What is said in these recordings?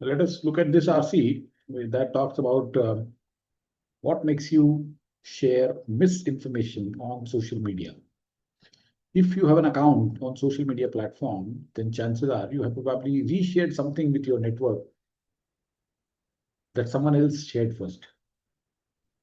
Let us look at this RC that talks about what makes you share misinformation on social media. If you have an account on social media platform, then chances are you have probably reshared something with your network that someone else shared first.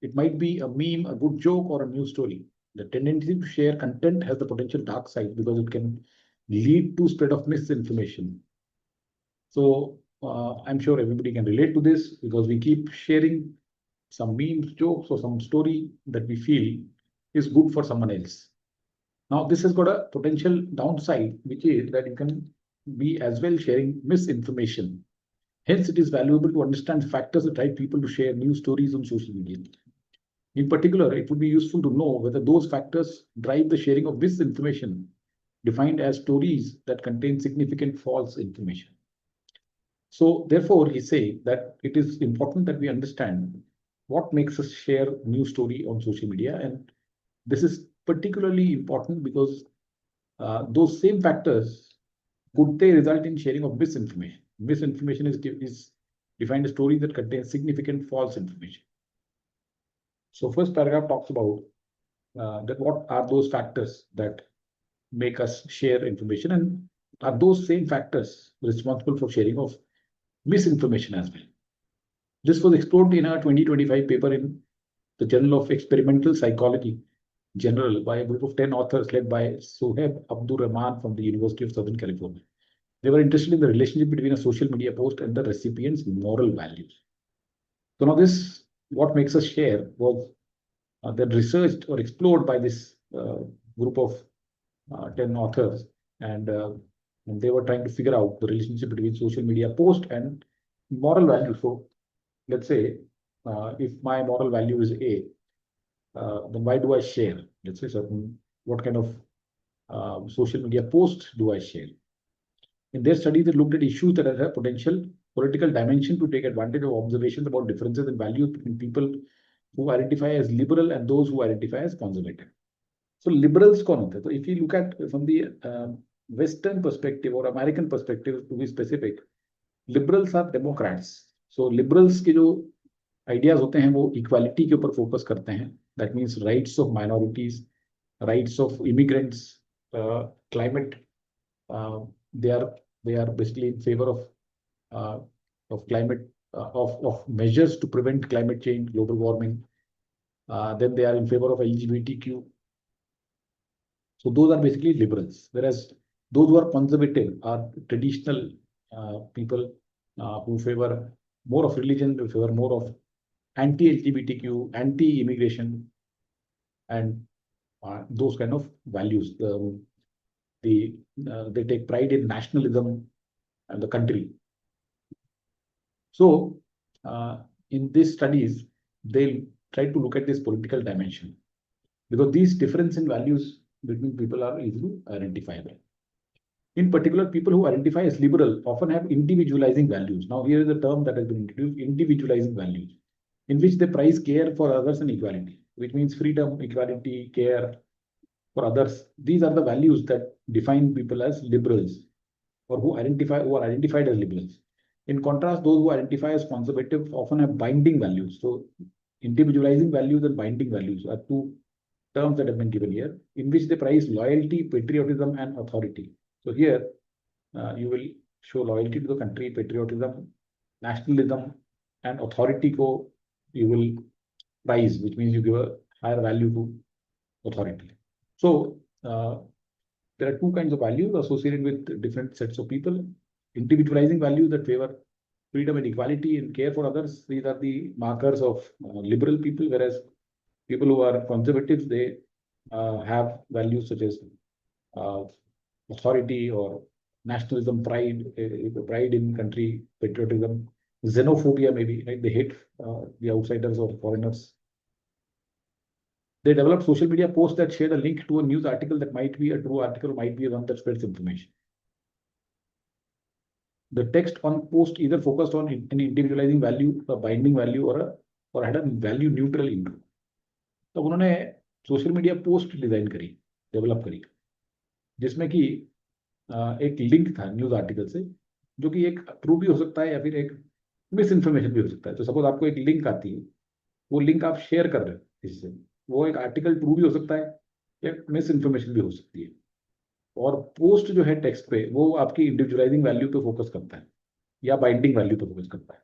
It might be a meme, a good joke, or a news story. The tendency to share content has the potential dark side because it can lead to spread of misinformation. So I'm sure everybody can relate to this because we keep sharing some memes, jokes, or some story that we feel is good for someone else. Now, this has got a potential downside, which is that you can be as well sharing misinformation. Hence, it is valuable to understand factors that drive people to share news stories on social media. In particular, it would be useful to know whether those factors drive the sharing of misinformation, defined as stories that contain significant false information. So, therefore, he say that it is important that we understand what makes us share news story on social media, and this is particularly important because those same factors could they result in sharing of misinformation. Misinformation is defined a story that contains significant false information. So first paragraph talks about that what are those factors that make us share information, and are those same factors responsible for sharing of misinformation as well. This was explored in a 2025 paper in the Journal of Experimental Psychology General by a group of 10 authors led by Sohaib Abdur Rahman from the University of Southern California. They were interested in the relationship between a social media post and the recipient's moral values. So now this, what makes us share, was then researched or explored by this group of 10 authors, and they were trying to figure out the relationship between social media post and moral value. So let's say if my moral value is A, then why do I share? Let's say what kind of social media post do I share? In their study, they looked at issues that have a potential political dimension to take advantage of observations about differences in values between people who identify as liberal and those who identify as conservative. So liberals कौन होते हैं? So if you look at from the Western perspective or American perspective, to be specific, liberals are Democrats. So liberals के जो ideas होते हैं वो equality के ऊपर focus करते हैं. That means rights of minorities, rights of immigrants, climate. They are basically in favor of climate of measures to prevent climate change, global warming. Then they are in favor of LGBTQ. So those are basically liberals, whereas those who are conservative are traditional people who favor more of religion, who favor more of anti-LGBTQ, anti-immigration, and those kind of values. They take pride in nationalism and the country. So in these studies, they try to look at this political dimension because these difference in values between people are easily identifiable. In particular, people who identify as liberal often have individualizing values. Now, here is a term that has been introduced: individualizing values, in which they prize care for others and equality, which means freedom, equality, care for others. These are the values that define people as liberals, or who are identified as liberals. In contrast, those who identify as conservative often have binding values. So individualizing values and binding values are two terms that have been given here, in which they prize loyalty, patriotism, and authority. So here you will show loyalty to the country, patriotism, nationalism, and authority ko you will prize, which means you give a higher value to authority. So there are two kinds of values associated with different sets of people. Individualizing values that favor freedom and equality and care for others. These are the markers of liberal people, whereas people who are conservatives, they have values such as authority or nationalism, pride in country, patriotism, xenophobia, maybe, right? They hate the outsiders or foreigners. They develop social media posts that share a link to a news article that might be a true article, might be one that spreads information. The text on post either focused on an individualizing value, a binding value, or had a value neutral intro. तो उन्होंने social media post design करी, develop करी, जिसमें कि एक link था news article से, जो कि एक ट्रू भी हो सकता है या फिर एक मिस इन्फॉर्मेशन भी हो सकता है। तो सपोज आपको एक लिंक आती है, वो लिंक आप शेयर कर रहे हो किसी से, वो एक आर्टिकल ट्रू भी हो सकता है या मिस इन्फॉर्मेशन भी हो सकती है। और पोस्ट जो है टेक्स्ट पे, वो आपकी इंडिविजुअलाइजिंग वैल्यू पे फोकस करता है या बाइंडिंग वैल्यू पे फोकस करता है।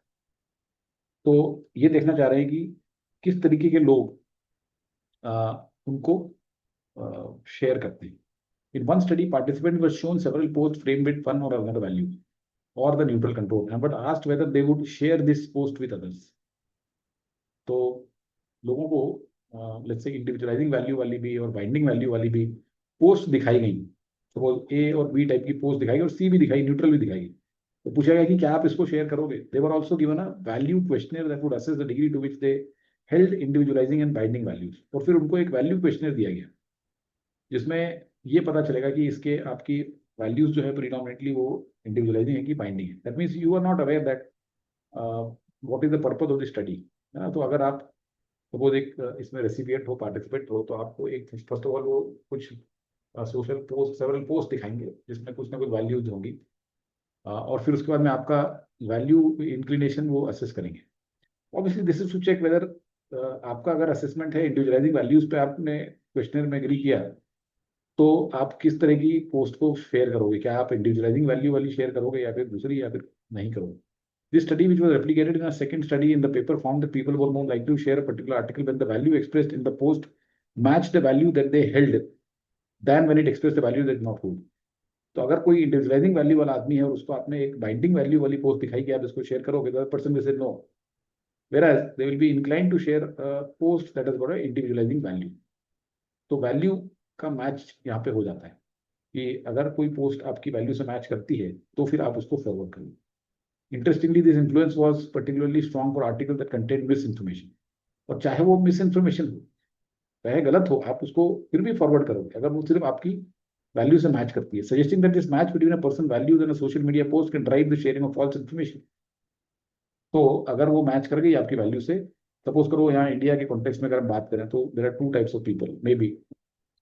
तो ये देखना चाह रहे हैं कि किस तरीके के लोग उनको शेयर करते हैं। In one study, participants were shown several posts framed with fun or another value or the neutral control, and but asked whether they would share this post with others. तो लोगों को लेट्स से इंडिविजुअलाइजिंग वैल्यू वाली भी और binding value वाली भी post दिखाई गई। सपोज ए और बी टाइप की पोस्ट दिखाई और सी भी दिखाई, न्यूट्रल भी दिखाई। तो पूछा गया कि क्या आप इसको शेयर करोगे। They were also given a value questionnaire that would assess the degree to which they held individualising and binding values. और फिर उनको एक वैल्यू क्वेश्चनर दिया गया जिसमें ये पता चलेगा कि इसके आपकी वैल्यूज जो है प्रीडोमिनेटली वो इंडिविजुअलाइजिंग है कि बाइंडिंग है। That means you are not aware that what is the purpose of the study, है ना। तो अगर आप सपोज एक इसमें रेसिपिएंट हो, पार्टिसिपेंट हो, तो आपको एक फर्स्ट ऑफ ऑल वो कुछ सोशल पोस्ट, सेवरल पोस्ट दिखाएंगे जिसमें कुछ ना कुछ वैल्यूज होंगी। और फिर उसके बाद में आपका वैल्यू इंक्लिनेशन वो असेस करेंगे। Obviously this is to check whether आपका अगर असेसमेंट है इंडिविजुअलाइजिंग वैल्यूज पे, आपने क्वेश्चनर में एग्री किया, तो आप किस तरह की पोस्ट को शेयर करोगे। क्या आप इंडिविजुअलाइजिंग वैल्यू वाली शेयर करोगे या फिर दूसरी, या फिर नहीं करोगे। This study, which was replicated in a second study in the paper, found that people were more likely to share a particular article when the value expressed in the post matched the value that they held than when it expressed the value that did not hold. तो अगर कोई individualising value वाला आदमी है और उसको आपने एक बाइंडिंग वैल्यू वाली पोस्ट दिखाई कि आप इसको शेयर करोगे, तो person will say no, whereas they will be inclined to share a post that has got a individualizing value. तो वैल्यू का मैच यहाँ पे हो जाता है कि अगर कोई पोस्ट आपकी वैल्यू से मैच करती है तो फिर आप उसको फॉरवर्ड करें। Interestingly, this influence was particularly strong for articles that contained misinformation. और चाहे वो मिसइंफॉर्मेशन हो, चाहे गलत हो, आप उसको फिर भी फॉरवर्ड करोगे अगर वो सिर्फ आपकी वैल्यू से मैच करती है। Suggesting that this match between a person values and a social media post can drive the sharing of false information. तो अगर वो मैच कर गई आपकी वैल्यू से, सपोज करो यहाँ इंडिया के कॉन्टेक्स्ट में अगर हम बात करें, तो there are two types of people may be.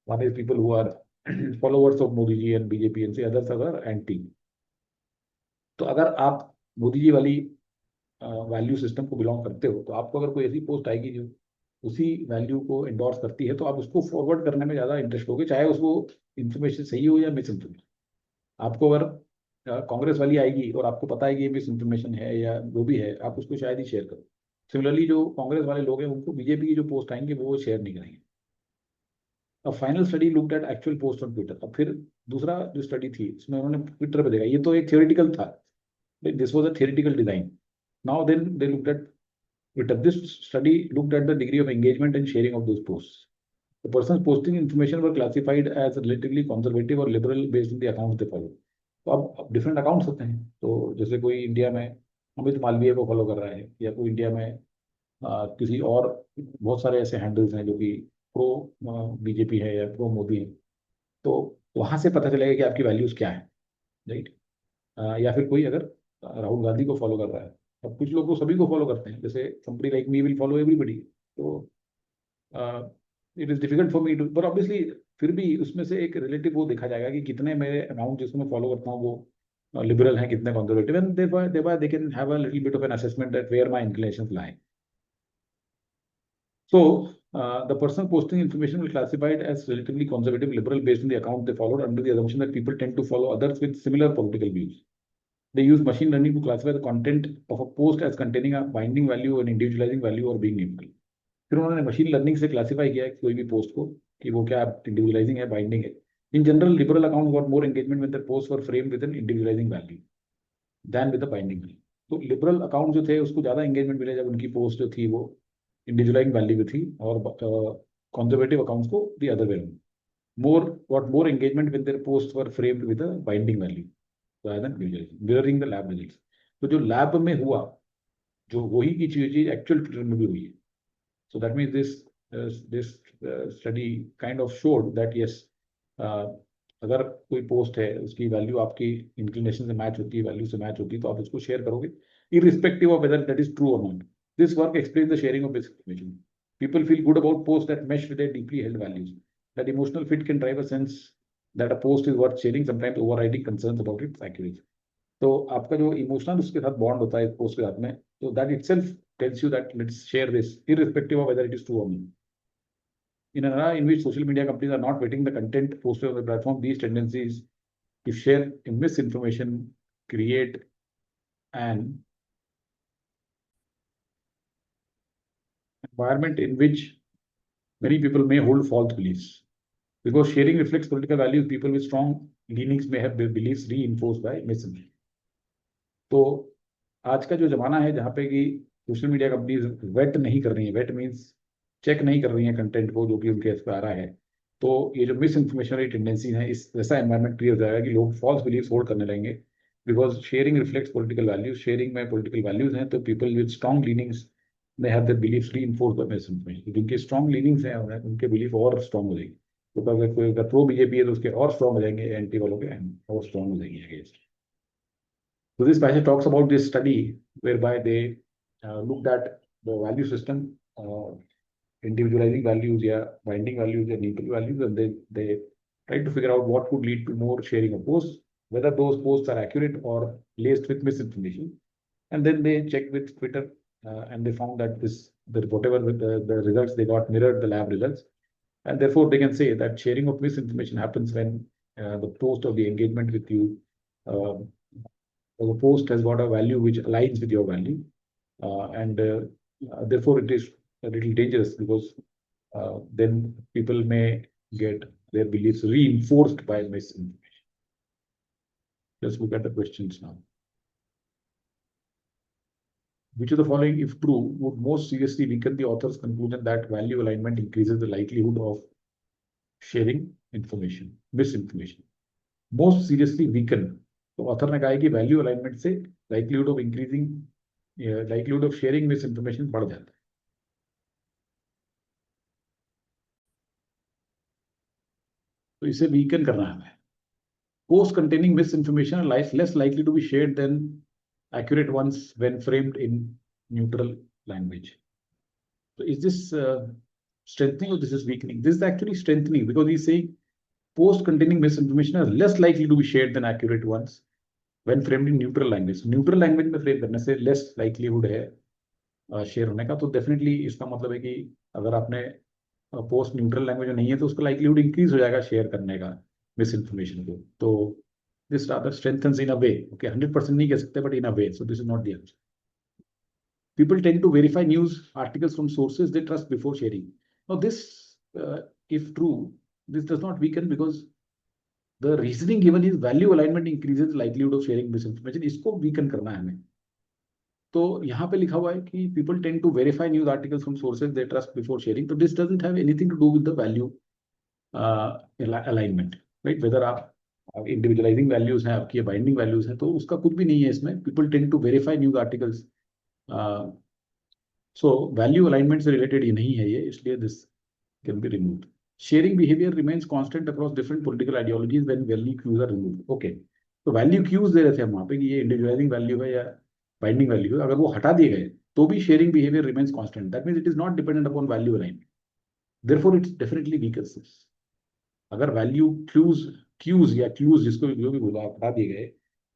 One is people who are followers of Modi ji and BJP and see others are anti. तो अगर आप मोदी जी वाली वैल्यू सिस्टम को बिलोंग करते हो, तो आपको अगर कोई ऐसी पोस्ट आएगी जो उसी वैल्यू को इंडोर्स करती है, तो आप उसको फॉरवर्ड करने में ज़्यादा इंटरेस्ट होगे, चाहे उसको इन्फॉर्मेशन सही हो या मिस इन्फॉर्मेशन। आपको अगर कांग्रेस वाली आएगी और आपको पता है कि ये मिस इन्फॉर्मेशन है या जो भी है, आप उसको शायद ही शेयर करो। सिमिलरली जो कांग्रेस वाले लोग हैं उनको बीजेपी की जो पोस्ट आएंगे वो शेयर नहीं करेंगे। अब final study looked at actual post on Twitter. अब फिर दूसरा जो स्टडी थी उसमें उन्होंने ट्विटर पर देखा, ये तो एक थियोरिटिकल था, this was a theoretical design. Now then they looked at Twitter. This study looked at the degree of engagement and sharing of those posts. The persons posting information were classified as relatively conservative or liberal based on the accounts they follow. तो अब different accounts होते हैं। तो जैसे कोई India में अमित मालवीय को follow कर रहा है, या कोई इंडिया में किसी और बहुत सारे ऐसे हैंडल्स हैं जो कि प्रो बीजेपी है या प्रो मोदी है, तो वहां से पता चलेगा कि आपकी वैल्यूज क्या है, राइट। या फिर कोई अगर राहुल गांधी को फॉलो कर रहा है, अब कुछ लोग तो सभी को फॉलो करते हैं, जैसे somebody like me will follow everybody। तो it is difficult for me to, but obviously फिर भी उसमें से एक रिलेटिव वो देखा जाएगा कि कितने मेरे अकाउंट जिसको मैं फॉलो करता हूँ वो लिबरल हैं, कितने conservative, and they can have a little bit of an assessment that where my inclinations lie. So, the person posting information will classified as relatively conservative liberal based on the account they followed, under the assumption that people tend to follow others with similar political views. They use machine learning to classify the content of a post as containing a binding value, an individualizing value, or being neutral. फिर उन्होंने machine learning से classify किया कोई भी post को कि वो क्या इंडिविजुअलाइजिंग है, बाइंडिंग है। In general liberal account got more engagement with the post for frame with an individualising value than with the binding value. तो लिबरल अकाउंट जो थे उसको ज्यादा एंगेजमेंट मिले जब उनकी पोस्ट जो थी वो इंडिविजुअलाइजिंग वैल्यू भी थी, और कंजर्वेटिव अकाउंट्स को the other way around, more got more engagement with their post for framed with the binding value rather than visualizing, mirroring the lab results। तो जो लैब में हुआ, जो वही की चीज एक्चुअल ट्विटर में भी हुई है। So that means this study kind of showed that yes, अगर कोई पोस्ट है उसकी वैल्यू आपकी इंक्लिनेशन से मैच होती है, वैल्यू से मैच होती है, तो आप उसको शेयर करोगे irrespective of whether that is true or not. This work explains the sharing of basic information. People feel good about posts that mesh with their deeply held values. That emotional fit can drive a sense that a post is worth sharing, sometimes overriding concerns about its accuracy. तो आपका जो emotional उसके साथ bond होता है post के साथ में, तो that itself tells you that let's share this irrespective of whether it is true or not. In an era in which social media companies are not vetting the content posted on the platform, these tendencies to share misinformation create an environment in which many people may hold false beliefs. Because sharing reflects political values, people with strong leanings may have their beliefs reinforced by misinformation. तो आज का जो जमाना है जहाँ पे कि social media companies wait नहीं कर रही है, वेट मीन्स चेक नहीं कर रही है कंटेंट को जो भी उनके इस पर आ रहा है, तो ये जो मिस इन्फॉर्मेशन वाली टेंडेंसी है, इस वैसा एनवायरमेंट क्रिएट हो जाएगा कि लोग फॉल्स बिलीफ होल्ड करने लगेंगे. Because sharing reflects political values, sharing में पॉलिटिकल वैल्यूज हैं, तो people with strong leanings they have their belief reinforced by misinformation. जिनकी स्ट्रॉन्ग लीनिंग्स हैं उनके बिलीफ और स्ट्रॉन्ग हो जाएगी. तो अगर कोई प्रो बीजेपी है तो उसके और स्ट्रॉन्ग हो जाएंगे, एंटी वालों के और स्ट्रॉन्ग हो जाएंगे against. So this passage talks about this study whereby they looked at the value system, individualizing values, yeah, binding values, and neutral values, and then they tried to figure out what could lead to more sharing of posts, whether those posts are accurate or laced with misinformation. And then they checked with Twitter, and they found that whatever the results they got mirrored the lab results, and therefore they can say that sharing of misinformation happens when the post or the engagement with you. The post has got a value which aligns with your value, and therefore it is a little dangerous because then people may get their beliefs reinforced by misinformation. Let's look at the questions now. Which of the following, if true, would most seriously weaken the author's conclusion that value alignment increases the likelihood of sharing information, misinformation? Most seriously weaken. तो author ने कहा है कि value alignment से likelihood of increasing, likelihood of sharing misinformation बढ़ जाता है. तो इसे वीकन करना है हमें. Post containing misinformation less likely to be shared than accurate ones when framed in neutral language. So is this strengthening or this is weakening? This is actually strengthening because he's saying post containing misinformation are less likely to be shared than accurate ones when framed in neutral language. Neutral language में frame करने से less likelihood है share होने का. तो definitely इसका मतलब है कि अगर आपने पोस्ट न्यूट्रल लैंग्वेज में नहीं है तो उसका लाइक्लीहुड इंक्रीज हो जाएगा शेयर करने का मिस इन्फॉर्मेशन को. तो this rather strengthens in a way. Okay, 100% नहीं कह सकते but in a way. So this is not the answer. People tend to verify news articles from sources they trust before sharing. Now this, if true, this does not weaken because the reasoning given is value alignment increases the likelihood of sharing misinformation. इसको weaken करना है हमें. तो यहाँ पे लिखा हुआ है कि people tend to verify news articles from sources they trust before sharing. तो this doesn't have anything to do with the value alignment, right? Whether आप individualizing values हैं आपकी, binding values हैं, तो उसका कुछ भी नहीं है इसमें. People tend to verify news articles. So value alignment से related ये नहीं है ये, इसलिए this can be removed. Sharing behavior remains constant across different political ideologies when value cues are removed. Okay, तो value cues दे रहे थे हम वहाँ पे कि ये individualizing value है या binding value है, अगर वो हटा दिए गए तो भी sharing behavior remains constant. That means it is not dependent upon value alignment. Therefore, it definitely weakens this. अगर value cues या clues जिसको जो भी बोला हटा दिए गए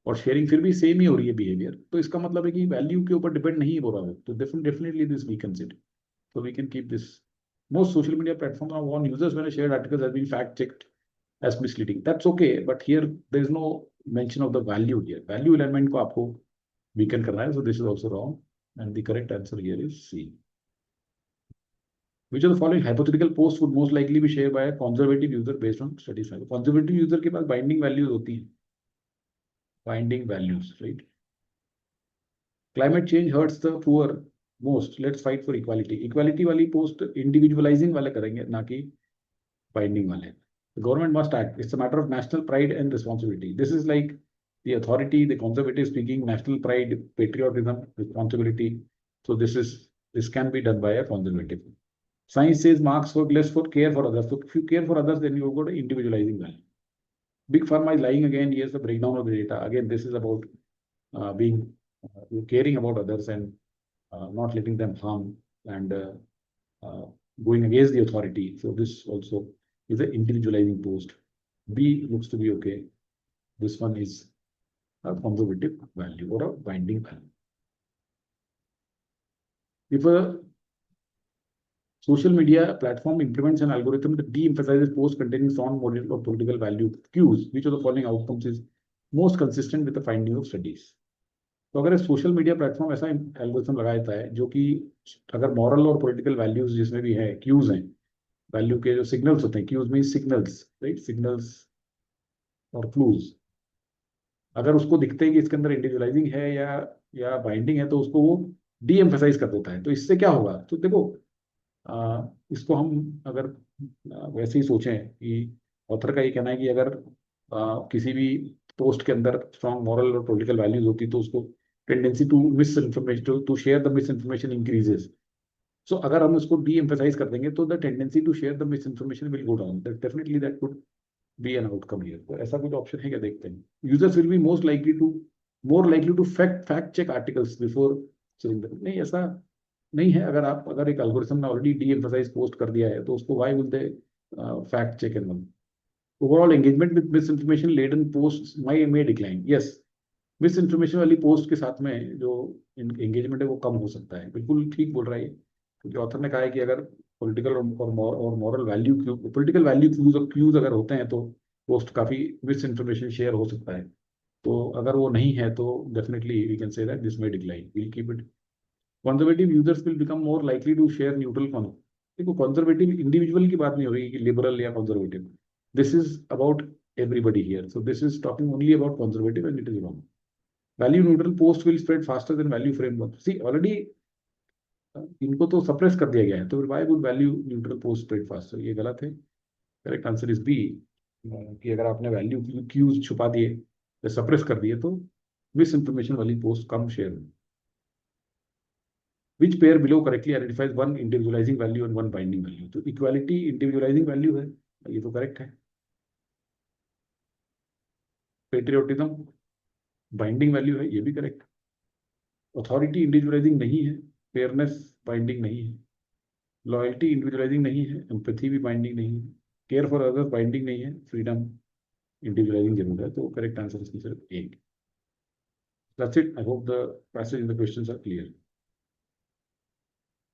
और शेयरिंग फिर भी सेम ही हो रही है बिहेवियर, तो इसका मतलब है कि वैल्यू के ऊपर डिपेंड नहीं हो रहा है. तो definitely this weakens it. So we can keep this. Most social media platforms now warn users when a shared article has been fact checked as misleading. That's okay, but here there is no mention of the value here. Value element को आपको weaken करना है. So this is also wrong, and the correct answer here is C. Which of the following hypothetical posts would most likely be shared by a conservative user based on studies? Conservative user के पास binding values होती हैं. Binding values, right? Climate change hurts the poor most. Let's fight for equality. Equality वाली post individualizing वाले करेंगे, ना कि binding वाले. The government must act. It's a matter of national pride and responsibility. This is like the authority, the conservative speaking, national pride, patriotism, responsibility. So this can be done by a conservative. Science says marks work less for care for others. So if you care for others, then you've got an individualizing value. Big Pharma is lying again. Here's the breakdown of the data. Again, this is about being caring about others and not letting them harm and going against the authority. So this also is an individualizing post. B looks to be okay. This one is a conservative value or a binding value. If a social media platform implements an algorithm that de-emphasizes posts containing strong moral or political value cues, which of the following outcomes is most consistent with the finding of studies? तो अगर social media platform ऐसा algorithm लगाता है जो कि अगर moral और political values जिसमें भी है, क्यूज हैं, वैल्यू के जो सिग्नल्स होते हैं, cues mean signals, right, signals और क्लूज, अगर उसको दिखते हैं कि इसके अंदर इंडिविजुअलाइजिंग है या बाइंडिंग है, तो उसको वो डी एम्फेसाइज कर देता है। तो इससे क्या होगा, तो देखो इसको हम अगर वैसे ही सोचें कि ऑथर का ये कहना है कि अगर किसी भी पोस्ट के अंदर स्ट्रॉन्ग मॉरल और पॉलिटिकल वैल्यूज होती तो उसको tendency to misinformation to share the misinformation increases. So अगर हम इसको डी एम्फेसाइज कर देंगे तो the tendency to share the misinformation will go down, definitely that could be an outcome here. तो ऐसा कुछ ऑप्शन है क्या, देखते हैं। Users will be more likely to fact check articles before sharing them. नहीं, ऐसा नहीं है। अगर एक एल्गोरिथम ने ऑलरेडी डी एम्फेसाइज पोस्ट कर दिया है तो उसको why will they fact check and overall engagement with misinformation laden post may decline. Yes, misinformation वाली पोस्ट के साथ में जो एंगेजमेंट है वो कम हो सकता है। बिल्कुल ठीक बोल रहा है ये, क्योंकि ऑथर ने कहा है कि अगर पॉलिटिकल और moral value political value cues और क्यूज अगर होते हैं तो पोस्ट काफी मिस इन्फॉर्मेशन शेयर हो सकता है। तो अगर वो नहीं है तो definitely we can say that this may decline, we'll keep it. Conservative users will become more likely to share neutral concept. देखो, कंजर्वेटिव इंडिविजुअल की बात नहीं हो रही कि लिबरल या conservative, this is about everybody here. So this is talking only about conservative and it is wrong. Value neutral post will spread faster than value framework. See, already इनको तो suppress कर दिया गया है, तो why would value neutral post spread faster? ये गलत है। करेक्ट आंसर इज बी, कि अगर आपने वैल्यू क्यूज छुपा दिए या सप्रेस कर दिए तो मिस इंफॉर्मेशन वाली पोस्ट कम शेयर होगी। Which pair below correctly identifies one individualizing value and one binding value? तो इक्वालिटी इंडिविजुअलाइजिंग वैल्यू है, ये तो करेक्ट है। पेट्रियोटिज्म बाइंडिंग वैल्यू है, ये भी करेक्ट। अथॉरिटी इंडिविजुअलाइजिंग नहीं है, फेयरनेस बाइंडिंग नहीं है, लॉयल्टी इंडिविजुअलाइजिंग नहीं है, एम्पैथी भी बाइंडिंग नहीं है, केयर फॉर अदर्स बाइंडिंग नहीं है, फ्रीडम इंडिविजुअलाइजिंग जरूर है। तो करेक्ट आंसर इसकी सिर्फ एक। That's it. I hope the passage in the questions are clear.